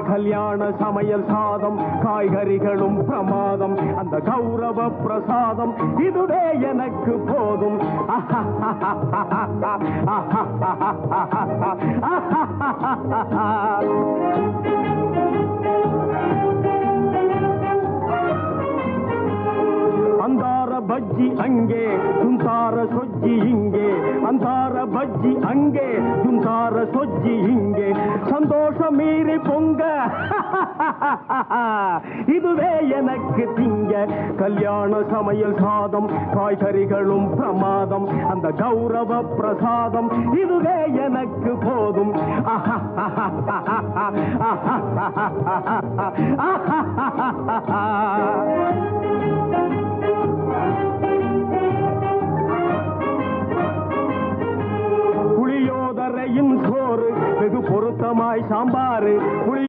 கல்யாண சமையல் சாதம் காய்கறிகளும் பிரமாதம் அந்த கௌரவ பிரசாதம் இதுவே எனக்கு போதும் அந்தார பஜ்ஜி அங்கே சுந்தார சொஜ்ஜி இங்கே அந்தார பஜ்ஜி அங்கே சுந்தார சொஜ்ஜி இங்கே சந்தோஷம் மீறி பொங்க இதுவே எனக்கு திங்க கல்யாண சமையல் சாதம் காய்கறிகளும் பிரமாதம் அந்த கௌரவ பிரசாதம் இதுவே எனக்கு போதும் புளியோதரையும் சோறு வெகு பொருத்தமாய் சாம்பாரு